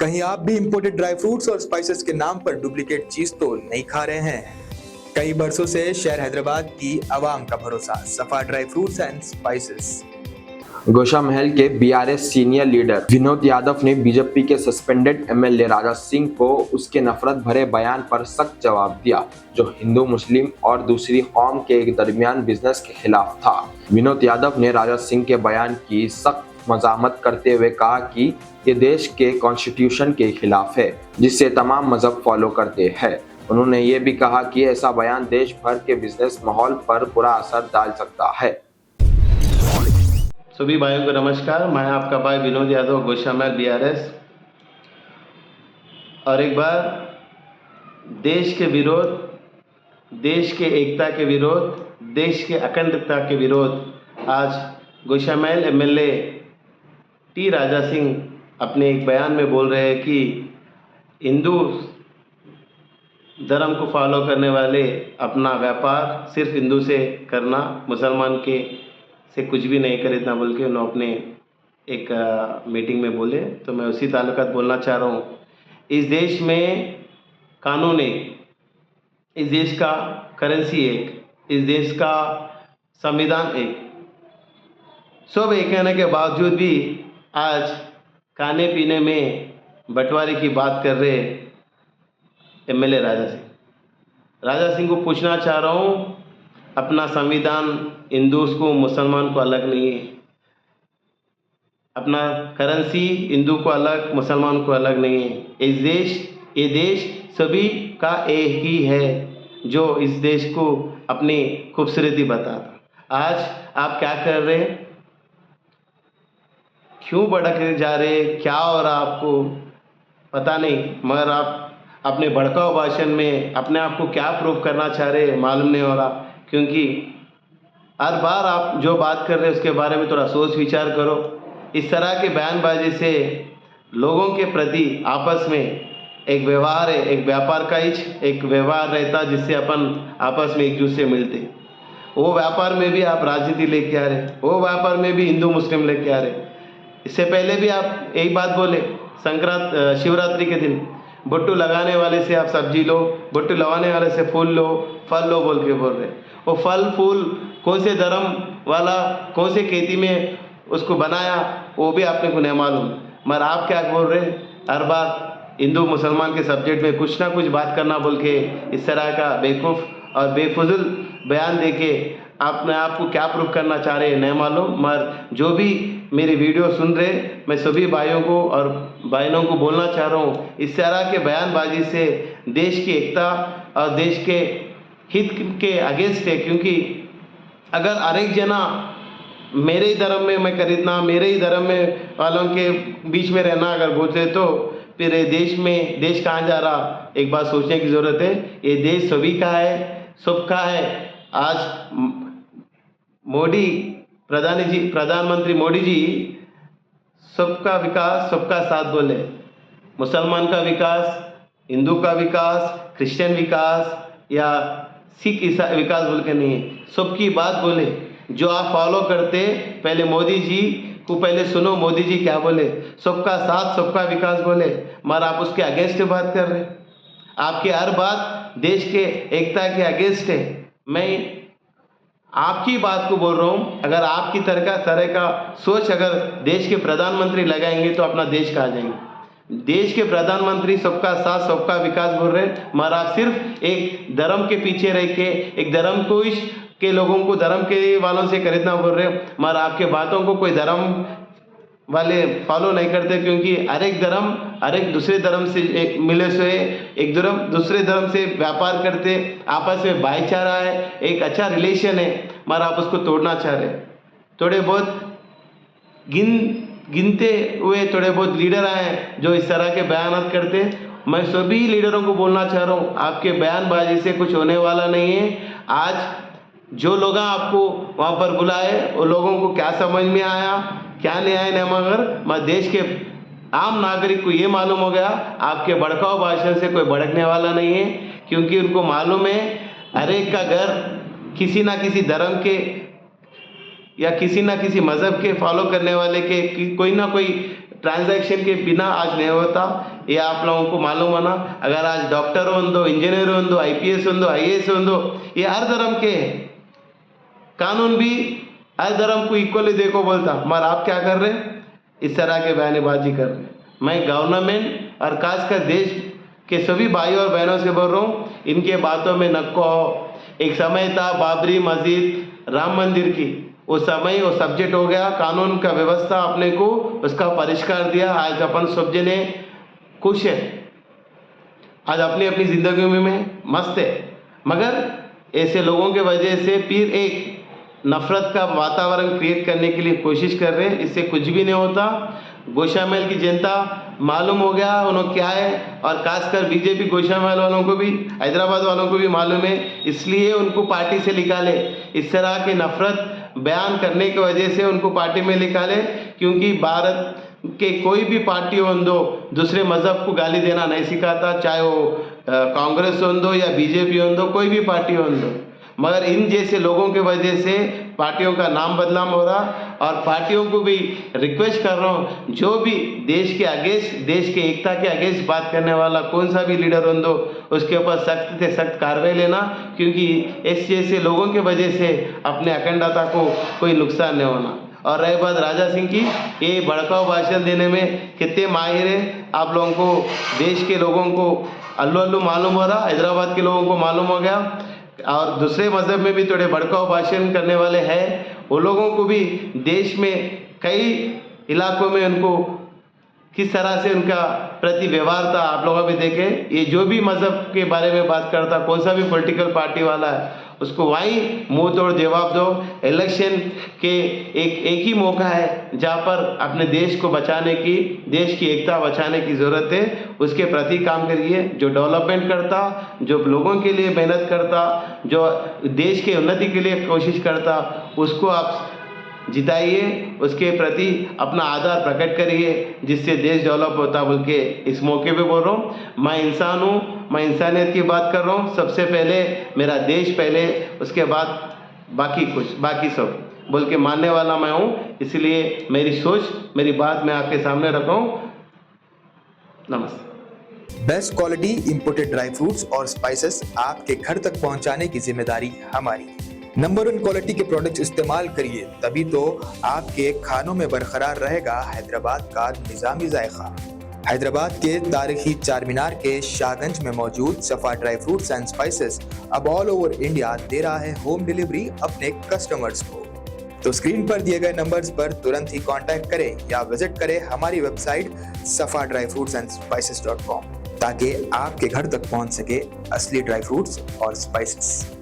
कहीं आप भी इंपोर्टेड ड्राई फ्रूट्स और स्पाइसेस के नाम पर डुप्लीकेट चीज तो नहीं खा रहे हैं? कई बरसों से शहर हैदराबाद की आवाम का भरोसा सफा ड्राई फ्रूट्स एंड स्पाइसेस। गौशामहल के BRS senior leader Vinod Yadav ने बीजेपी के सस्पेंडेड एमएलए राजा सिंह को उसके नफरत भरे बयान पर सख्त जवाब दिया, जो हिंदू मुस्लिम और दूसरी कौम के दरमियान बिजनेस के खिलाफ था। विनोद यादव ने राजा सिंह के बयान की सख्त मजामत करते हुए कहा कि ये देश के कॉन्स्टिट्यूशन के खिलाफ है, जिससे तमाम मजहब फॉलो करते हैं। उन्होंने ये भी कहा कि ऐसा बयान देश भर के बिजनेस माहौल पर बुरा असर डाल सकता है। सभी भाइयों को नमस्कार। मैं आपका भाई विनोद यादव, गौशामहल बीआरएस। और एक बार देश के विरोध, देश के एकता के विरोध, देश के अखंडता के विरोध आज गौशामहल एमएलए टी राजा सिंह अपने एक बयान में बोल रहे हैं कि हिंदू धर्म को फॉलो करने वाले अपना व्यापार सिर्फ हिंदू से करना, मुसलमान के से कुछ भी नहीं खरीदना बोल के उन्होंने अपने एक मीटिंग में बोले। तो मैं उसी ताल्लुकात बोलना चाह रहा हूँ। इस देश में कानून एक, इस देश का करेंसी एक, इस देश का संविधान एक, सब एक कहने के बावजूद भी आज खाने पीने में बंटवारे की बात कर रहे एमएलए राजा सिंह को पूछना चाह रहा हूँ, अपना संविधान हिंदू को मुसलमान को अलग नहीं है, अपना करेंसी हिंदू को अलग मुसलमान को अलग नहीं है। ये देश सभी का एक ही है, जो इस देश को अपनी खूबसूरती बताता। आज आप क्या कर रहे हैं, क्यों भड़क जा रहे, क्या हो रहा आपको पता नहीं, मगर आप अपने भड़काऊ भाषण में अपने आप को क्या प्रूव करना चाह रहे मालूम नहीं हो रहा। क्योंकि हर बार आप जो बात कर रहे हैं उसके बारे में थोड़ा सोच विचार करो। इस तरह के बयानबाजी से लोगों के प्रति आपस में एक व्यवहार है, एक व्यापार का ही एक व्यवहार रहता जिससे अपन आपस में एक दूसरे से मिलते। वो व्यापार में भी आप राजनीति लेके आ रहे, वो व्यापार में भी हिंदू मुस्लिम लेके आ रहे। इससे पहले भी आप एक बात बोले, शिवरात्रि के दिन बट्टू लगाने वाले से आप सब्जी लो, बट्टू लगाने वाले से फूल लो, फल लो बोल के बोल रहे। वो फल फूल कौन से धर्म वाला कौन से खेती में उसको बनाया वो भी आपने को नहीं मालूम, मगर आप क्या बोल रहे, हर बार हिंदू मुसलमान के सब्जेक्ट में कुछ ना कुछ बात करना बोल के इस तरह का बेवकूफ़ और बेफुजुल बयान दे के आपने आपको क्या प्रूफ करना चाह रहे हैं नहीं मालूम। मगर जो भी मेरी वीडियो सुन रहे, मैं सभी भाइयों को और बहनों को बोलना चाह रहा हूँ, इस तरह के बयानबाजी से देश की एकता और देश के हित के अगेंस्ट है। क्योंकि अगर हर एक जना मेरे ही धर्म में मैं खरीदना, मेरे ही धर्म में वालों के बीच में रहना अगर बोलते तो फिर ये देश कहाँ जा रहा, एक बात सोचने की ज़रूरत है। ये देश सभी का है, सबका है। आज प्रधानमंत्री मोदी जी सबका विकास सबका साथ बोले, मुसलमान का विकास, हिंदू का विकास, क्रिश्चियन विकास या सिख ईसाई विकास बोल के नहीं, सबकी बात बोले। जो आप फॉलो करते, पहले मोदी जी को पहले सुनो, मोदी जी क्या बोले, सबका साथ सबका विकास बोले, मगर आप उसके अगेंस्ट बात कर रहे। आपकी हर बात देश के एकता के अगेंस्ट है। मैं आपकी बात को बोल रहा हूँ, अगर आपकी तरह का सोच अगर देश के प्रधानमंत्री लगाएंगे तो अपना देश कहाँ जाएंगे। देश के प्रधानमंत्री सबका साथ सबका विकास बोल रहे, मगर आप सिर्फ एक धर्म के पीछे रह के एक धर्म को के लोगों को धर्म के वालों से खरीदना बोल रहे, मगर आपके बातों को कोई धर्म वाले फॉलो नहीं करते। क्योंकि हर एक दूसरे धर्म से मिले से एक धर्म दूसरे धर्म से व्यापार करते, आपस में भाईचारा है, एक अच्छा रिलेशन है, मगर आप उसको तोड़ना चाह रहे। थोड़े बहुत गिनते हुए थोड़े बहुत लीडर आए जो इस तरह के बयान करते। मैं सभी लीडरों को बोलना चाह रहा हूँ, आपके बयानबाजी से कुछ होने वाला नहीं है। आज जो लोग आपको वहाँ पर बुलाए वो लोगों को क्या समझ में आया क्या नहीं आया नहीं, मगर मैं देश के आम नागरिक को ये मालूम हो गया आपके भड़काऊ भाषण से कोई भड़कने वाला नहीं है। क्योंकि उनको मालूम है हर एक का घर किसी ना किसी धर्म के या किसी ना किसी मज़हब के फॉलो करने वाले के कोई ना कोई ट्रांजैक्शन के बिना आज नहीं होता, ये आप लोगों को मालूम है ना। अगर आज डॉक्टर हो, इंजीनियर हो, IPS हो, IAS हो, ये हर धर्म के हैं। कानून भी हर धर्म को इक्वली देखो बोलता, मगर आप क्या कर रहे हैं? इस तरह के बयानबाजी कर रहे हैं। मैं गवर्नमेंट और खासकर देश के सभी भाइयों और बहनों से बोल रहा हूँ, इनके बातों में नक्को आओ। एक समय था बाबरी मस्जिद, राम मंदिर की, वो समय वो सब्जेक्ट हो गया, कानून का व्यवस्था अपने को उसका परिष्कार दिया। आज अपन सब जने खुश है, आज अपनी अपनी जिंदगी में मस्त है, मगर ऐसे लोगों के वजह से फिर एक नफरत का वातावरण क्रिएट करने के लिए कोशिश कर रहे हैं। इससे कुछ भी नहीं होता। गोशामहल की जनता मालूम हो गया उन्होंने क्या है, और खासकर बीजेपी गोशामहल वालों को भी, हैदराबाद वालों को भी मालूम है, इसलिए उनको पार्टी से निकाले। इस तरह के नफरत बयान करने की वजह से उनको पार्टी में निकाले, क्योंकि भारत के कोई भी पार्टी हो दो दूसरे मज़हब को गाली देना नहीं सिखाता, चाहे वो कांग्रेस हो दो या बीजेपी हो दो, कोई भी पार्टी हो दो। मगर इन जैसे लोगों के वजह से पार्टियों का नाम बदनाम हो रहा, और पार्टियों को भी रिक्वेस्ट कर रहा हूँ, जो भी देश के अगेंस्ट, देश के एकता के अगेंस्ट बात करने वाला कौन सा भी लीडर हो दो, उसके ऊपर सख्त से सख्त कार्रवाई लेना, क्योंकि इस जैसे लोगों के वजह से अपने अखंडता को कोई नुकसान नहीं होना। और रही बात राजा सिंह की, ये भड़काऊ भाषण देने में कितने माहिर है, आप लोगों को, देश के लोगों को अल्लू मालूम हो रहा, हैदराबाद के लोगों को मालूम हो गया, और दूसरे मज़हब में भी थोड़े भड़काऊ भाषण करने वाले हैं। वो लोगों को भी देश में कई इलाकों में उनको किस तरह से उनका प्रति व्यवहार था, आप लोग भी देखें। ये जो भी मज़हब के बारे में बात करता, कौन सा भी पॉलिटिकल पार्टी वाला है, उसको वहीं मुंह तोड़ जवाब दो। इलेक्शन के एक ही मौका है जहाँ पर अपने देश को बचाने की, देश की एकता बचाने की ज़रूरत है, उसके प्रति काम करिए। जो डेवलपमेंट करता, जो लोगों के लिए मेहनत करता, जो देश के उन्नति के लिए कोशिश करता, उसको आप जिताइए, उसके प्रति अपना आदर प्रकट करिए, जिससे देश डेवलप होता बोल के इस मौके पे बोल रहा हूँ। मैं इंसान हूँ, मैं इंसानियत की बात कर रहा हूँ। सबसे पहले मेरा देश पहले, उसके बाद बाकी सब बोल के मानने वाला मैं हूँ। इसलिए मेरी सोच, मेरी बात मैं आपके सामने रखा हूँ। नमस्ते। Best quality imported dry fruits और स्पाइसेस आपके घर तक पहुंचाने की जिम्मेदारी हमारी। नंबर 1 क्वालिटी के प्रोडक्ट्स इस्तेमाल करिए, तभी तो आपके खानों में बरकरार रहेगा हैदराबाद का निजामी जायका। हैदराबाद के तारीखी चार मीनार के शाहगंज में मौजूद सफा ड्राई फ्रूट्स एंड स्पाइसेस अब ऑल ओवर इंडिया दे रहा है होम डिलीवरी अपने कस्टमर्स को। तो स्क्रीन पर दिए गए नंबर्स पर तुरंत ही कांटेक्ट करें या विजिट करें हमारी वेबसाइट safadryfruitsandsspices.com, ताकि आपके घर तक पहुंच सके असली ड्राई फ्रूट्स और स्पाइसेस।